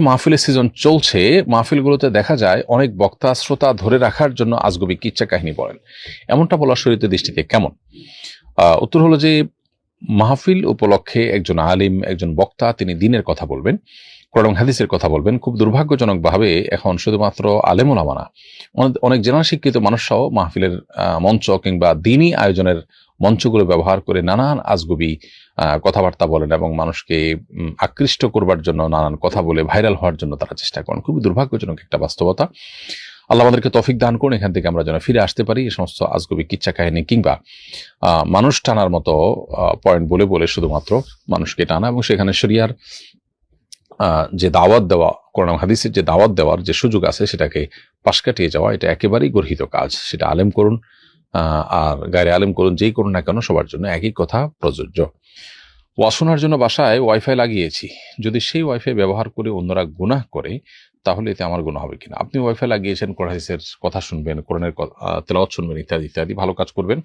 মাহফিলের সিজন চলছে, মাহফিলগুলোতে দেখা যায় অনেক বক্তা শ্রোতা ধরে রাখার জন্য আজগুবি কিচ্ছা কাহিনী বলেন। এমনটা বলা শরীয়তের দৃষ্টিতে কেমন? উত্তর হলো যে মাহফিল উপলক্ষে একজন আলিম, একজন বক্তা তিনি দ্বীনের কথা বলবেন, কোরআন এবং হাদিসের কথা বলবেন। খুব দুর্ভাগ্যজনকভাবে এখন শুধুমাত্র আলেম ওলামা না, অনেক জেনারেল শিক্ষিত মানুষরাও মাহফিলের মঞ্চ কিংবা দ্বীনি আয়োজনের মঞ্চগুলো ব্যবহার করে নানান আজগুবি কথাবার্তা বলেন এবং মানুষকে আকৃষ্ট করবার জন্য নানান কথা বলে ভাইরাল হওয়ার জন্য তারা চেষ্টা করেন। খুবই দুর্ভাগ্যজনক একটা বাস্তবতা। আল্লাহ আমাদেরকে তৌফিক দান করুন, এখান থেকে আমরা যেন ফিরে আসতে পারি। এই সমস্ত আজগুবি কিচ্ছা কাহিনী কিংবা মানুষ টানার মতো পয়েন্ট বলে বলে শুধুমাত্র মানুষকে টানা এবং সেখানে শরিয়ার যে দাওয়াত দেওয়া, কোরআন হাদিসের যে দাওয়াত দেওয়ার যে সুযোগ আছে সেটাকে পাশ কাটিয়ে যাওয়া, এটা একেবারেই গর্হিত কাজ। সেটা আলেম করুন আর গায়রে আলেম করুন, যেই করুন না কেন সবার জন্য একই কথা প্রযোজ্য। ওয়াজ শোনার জন্য বাসায় ওয়াইফাই লাগিয়েছি, যদি সেই ওয়াইফাই ব্যবহার করে অন্যরা গুনাহ করে তাহলে এতে আমার গুনাহ হবে কিনা? আপনি ওয়াইফাই লাগিয়েছেন, কোরআন হাদিসের কথা শুনবেন, কোরআনের তেলাওয়াত শুনবেন, ইত্যাদি ইত্যাদি ভালো কাজ করবেন।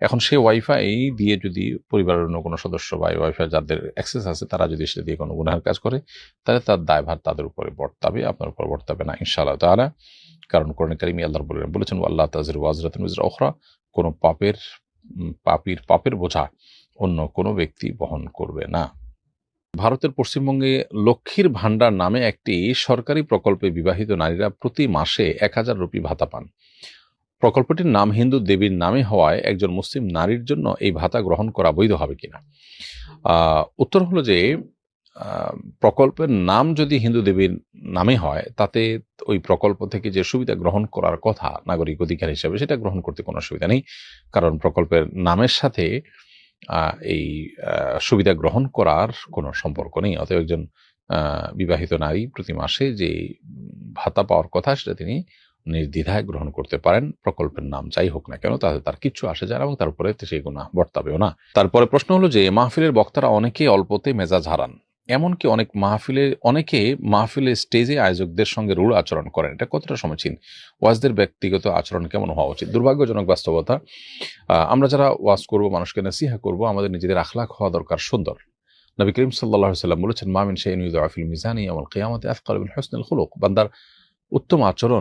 এখন সেই ওয়াইফাই দিয়ে যদি পরিবারের অন্য কোনো সদস্য বা ওয়াইফাই যাদের অ্যাক্সেস আছে তারা যদি সেটা দিয়ে কোনো গুনাহের কাজ করে তাহলে তার দায়ভার তাদের উপরে বর্তাবে, আপনার উপর বর্তাবে না ইনশাআল্লাহ তাআলা। কারণ কোরআনে কারিমে আল্লাহ বলেছেন আল্লাহ তাজিরু ওয়াজরাতুন উযরা উখরা, কোনো পাপের বোঝা অন্য কোনো ব্যক্তি বহন করবে না। ভারতের পশ্চিমবঙ্গে লক্ষ্মীর ভাণ্ডার নামে একটি সরকারি প্রকল্পে বিবাহিত নারীরা প্রতি মাসে 1000 রুপি ভাতা পান। প্রকল্পটির নাম হিন্দু দেবীর নামে হওয়ায় একজন মুসলিম নারীর জন্য এই ভাতা গ্রহণ করা বৈধ হবে কিনা? উত্তর হলো যে প্রকল্পের নাম যদি হিন্দু দেবীর নামে হয় তাতে ওই প্রকল্প থেকে যে সুবিধা গ্রহণ করার কথা নাগরিক অধিকার হিসেবে সেটা গ্রহণ করতে কোনো অসুবিধা নেই, কারণ প্রকল্পের নামের সাথে এই সুবিধা গ্রহণ করার কোনো সম্পর্ক নেই। অতএব একজন বিবাহিত নারী প্রতি মাসে যে ভাতা পাওয়ার কথা সেটা তিনি নির্দ্বিধায় গ্রহণ করতে পারেন, প্রকল্পের নাম যাই হোক না কেন, তাতে তার কিচ্ছু আসে যায় না এবং তারপরে সেই গুনাহ বর্তাবেও না। তারপরে প্রশ্ন হলো যে মাহফিলের বক্তারা অনেকে অল্পতে মেজাজ হারান, এমনকি অনেকে মাহফিলের স্টেজে আয়োজকদের সঙ্গে রূঢ় আচরণ করেন, এটা কতটা সমীচীন? ওয়াজদের ব্যক্তিগত আচরণ কেমন হওয়া উচিত? দুর্ভাগ্যজনক বাস্তবতা। আমরা যারা ওয়াজ করব, মানুষকে নসিহা করব, আমাদের নিজেদের আখলাক হওয়া দরকার সুন্দর। নবী করিম সাল্লাল্লাহু আলাইহি ওয়াসাল্লাম বলেছেন, মা মিন শাইইন ইউযআ ফিল মিজানি ইয়াওমাল কিয়ামাতি আথকালু মিন হুসনিল খুলুক। বান্দার উত্তম আচরণ